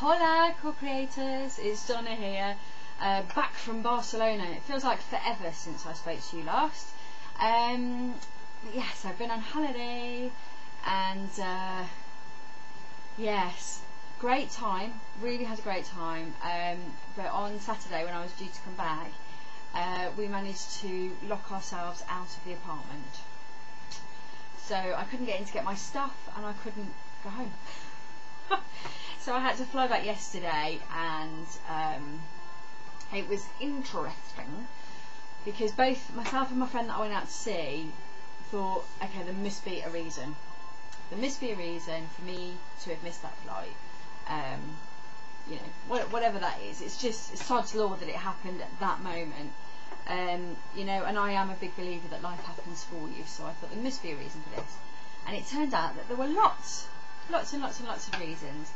Hola co-creators, it's Donna here, back from Barcelona. It feels like forever since I spoke to you last. Yes, I've been on holiday and yes, great time, really had a great time, but on Saturday when I was due to come back, we managed to lock ourselves out of the apartment. So I couldn't get in to get my stuff and I couldn't go home. So I had to fly back yesterday, and it was interesting because both myself and my friend that I went out to see thought, okay, there must be a reason. There must be a reason for me to have missed that flight. You know, whatever that is, it's just sod's law that it happened at that moment. You know, and I am a big believer that life happens for you, so I thought there must be a reason for this. And it turned out that there were lots of reasons.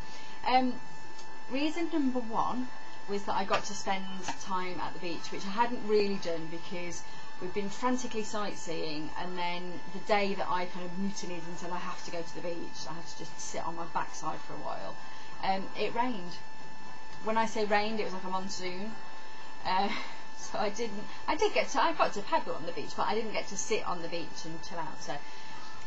Reason number one was that I got to spend time at the beach, which I hadn't really done because we've been frantically sightseeing, and then the day that I kind of mutinied and said I have to go to the beach, I had to just sit on my backside for a while. It rained. When I say rained, it was like a monsoon. So I got to paddle on the beach, but I didn't get to sit on the beach and chill out.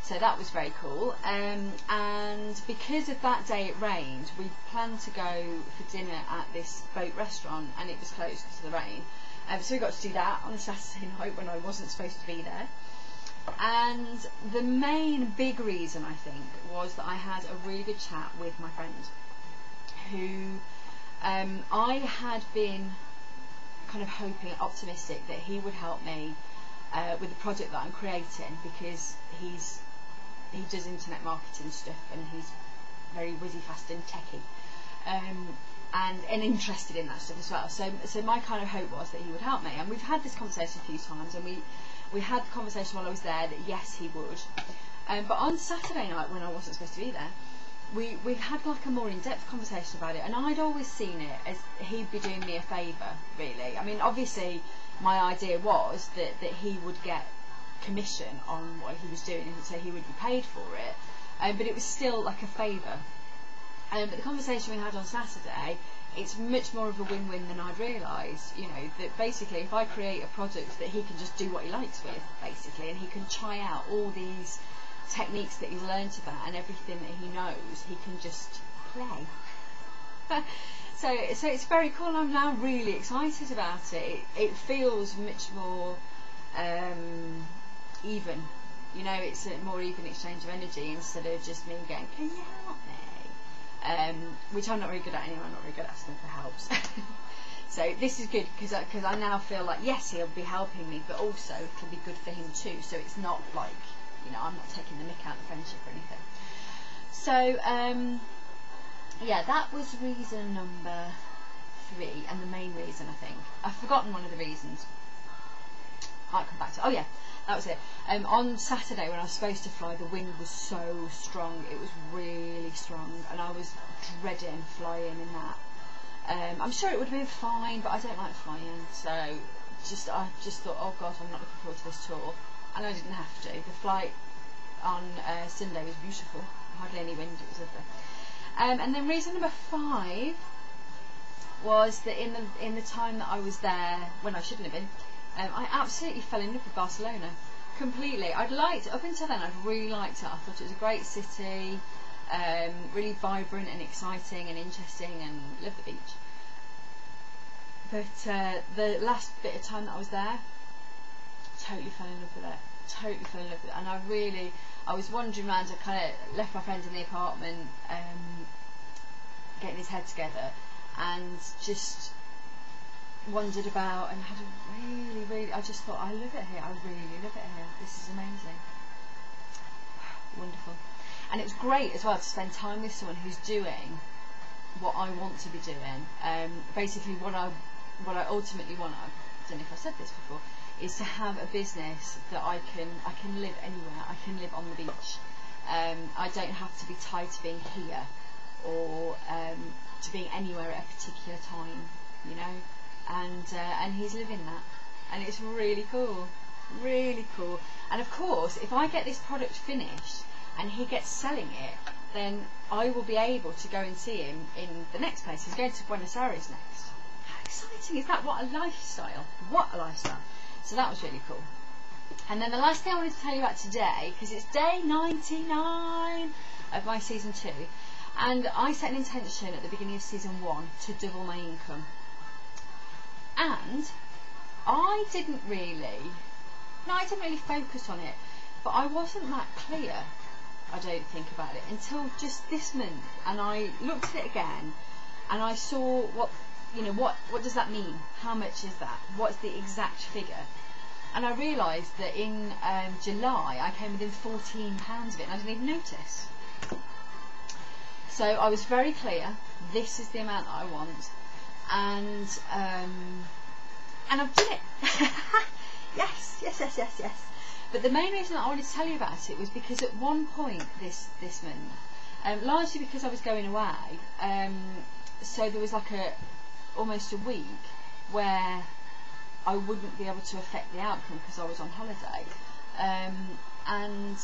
So that was very cool. And because of that day it rained, we planned to go for dinner at this boat restaurant, and it was closed because of the rain. So we got to do that on Saturday night when I wasn't supposed to be there. And the main big reason, I think, was that I had a really good chat with my friend, who I had been kind of hoping, optimistic that he would help me with the project that I'm creating, because he does internet marketing stuff and he's very whizzy fast and techie, and interested in that stuff as well. So my kind of hope was that he would help me, and we've had this conversation a few times, and we had the conversation while I was there that yes, he would. But on Saturday night when I wasn't supposed to be there, we had like a more in-depth conversation about it, and I'd always seen it as he'd be doing me a favour, really. I mean, obviously my idea was that he would get commission on what he was doing, and so he would be paid for it, but it was still like a favour. But the conversation we had on Saturday, it's much more of a win-win than I'd realised. You know, that basically if I create a product that he can just do what he likes with, basically, and he can try out all these techniques that he's learned about and everything that he knows, he can just play. So it's very cool. I'm now really excited about it. It feels much more even. You know, it's a more even exchange of energy instead of just me going, can you help me? Which I'm not very good at anyway. I'm not very good at asking for help. So this is good because I now feel like, yes, he'll be helping me, but also it'll be good for him too. So it's not like, you know, I'm not taking the mick out of the friendship or anything. So yeah, that was reason number 3, and the main reason, I think. I've forgotten one of the reasons. Might come back to. Oh yeah, that was it. On Saturday when I was supposed to fly, the wind was so strong. It was really strong, and I was dreading flying in that. I'm sure it would have been fine, but I don't like flying, so I just thought, oh god, I'm not looking forward to this tour. And I didn't have to. The flight on Sunday was beautiful, hardly any wind, it was lovely. And then reason number 5 was that in the time that I was there, when I shouldn't have been, I absolutely fell in love with Barcelona, completely. Up until then I'd really liked it. I thought it was a great city, really vibrant and exciting and interesting, and loved the beach. But the last bit of time that I was there, totally fell in love with it. And I was wandering around. I kind of left my friend in the apartment, getting his head together, and just wandered about and had a really, I just thought, I love it here. I really love it here. This is amazing. Wonderful. And it's great as well to spend time with someone who's doing what I want to be doing. Basically what I ultimately want, I don't know if I've said this before, is to have a business that I can live anywhere. I can live on the beach. I don't have to be tied to being here or to being anywhere at a particular time, you know. And he's living that, and it's really cool, really cool. And of course, if I get this product finished and he gets selling it, then I will be able to go and see him in the next place. He's going to Buenos Aires next. How exciting is that? What a lifestyle. What a lifestyle. So that was really cool. And then the last thing I wanted to tell you about today, because it's day 99 of my season 2, and I set an intention at the beginning of season 1 to double my income. And I didn't really focus on it, but I wasn't that clear, I don't think, about it until just this month. And I looked at it again, and I saw what does that mean? How much is that? What's the exact figure? And I realised that in July I came within £14 of it, and I didn't even notice. So I was very clear, this is the amount that I want, and I've done it. Yes. But the main reason that I wanted to tell you about it was because at one point this month, largely because I was going away, so there was like almost a week where I wouldn't be able to affect the outcome because I was on holiday, and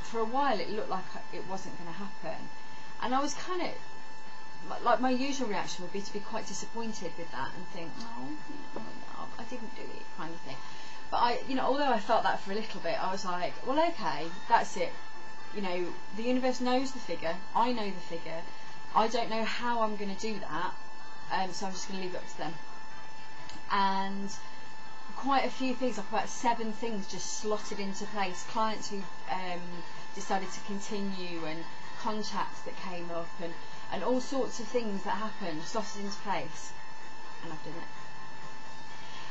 for a while it looked like it wasn't going to happen, and I was kind of like, my usual reaction would be to be quite disappointed with that and think, oh no, I didn't do it, kind of thing. But although I felt that for a little bit, I was like, well, okay, that's it. The universe knows the figure. I know the figure. I don't know how I'm going to do that, so I'm just going to leave it up to them. And quite a few things, like about 7 things, just slotted into place. Clients who decided to continue, and contacts that came up, and all sorts of things that happened, slotted into place, and I've done it.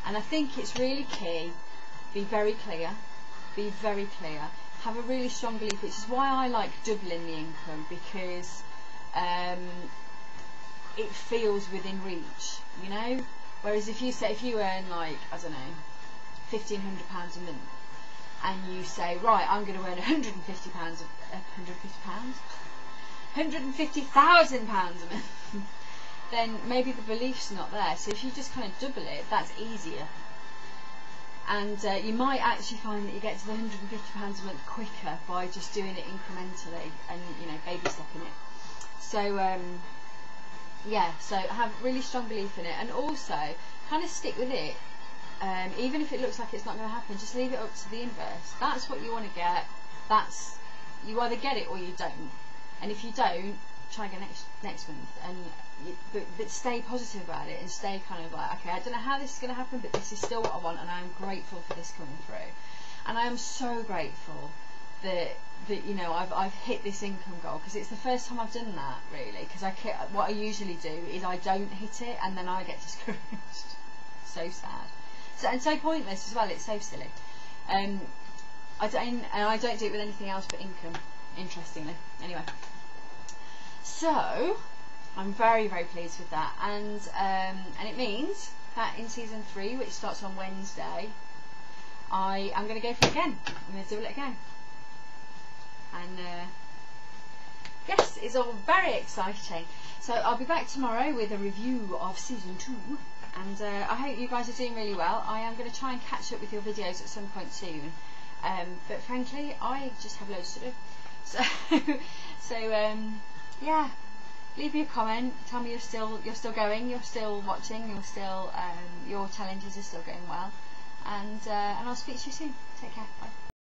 And I think it's really key, be very clear, have a really strong belief, which is why I like doubling the income, because it feels within reach, whereas if you earn, like, I don't know, £1,500 a month, and you say, right, I'm going to earn £150,000 a month, then maybe the belief's not there. So if you just kind of double it, that's easier, and you might actually find that you get to the £150 a month quicker by just doing it incrementally and baby stepping it. So so have really strong belief in it, and also kind of stick with it, even if it looks like it's not going to happen. Just leave it up to the universe. That's what you want to get. You either get it or you don't. And if you don't, try again next month, but stay positive about it, and stay kind of like, okay, I don't know how this is going to happen, but this is still what I want, and I'm grateful for this coming through. And I am so grateful that I've hit this income goal, because it's the first time I've done that, really. Because what I usually do is I don't hit it, and then I get discouraged. So sad, and so pointless as well. It's so silly. I don't do it with anything else but income, interestingly. Anyway, so I'm very, very pleased with that, and it means that in season 3, which starts on Wednesday, I am going to go for it again. I'm going to double it again, and yes, it's all very exciting. So I'll be back tomorrow with a review of season 2, and I hope you guys are doing really well. I am going to try and catch up with your videos at some point soon, but frankly, I just have loads to do. So yeah, leave me a comment. Tell me you're still going, you're still watching, your challenges are still going well, and I'll speak to you soon. Take care. Bye.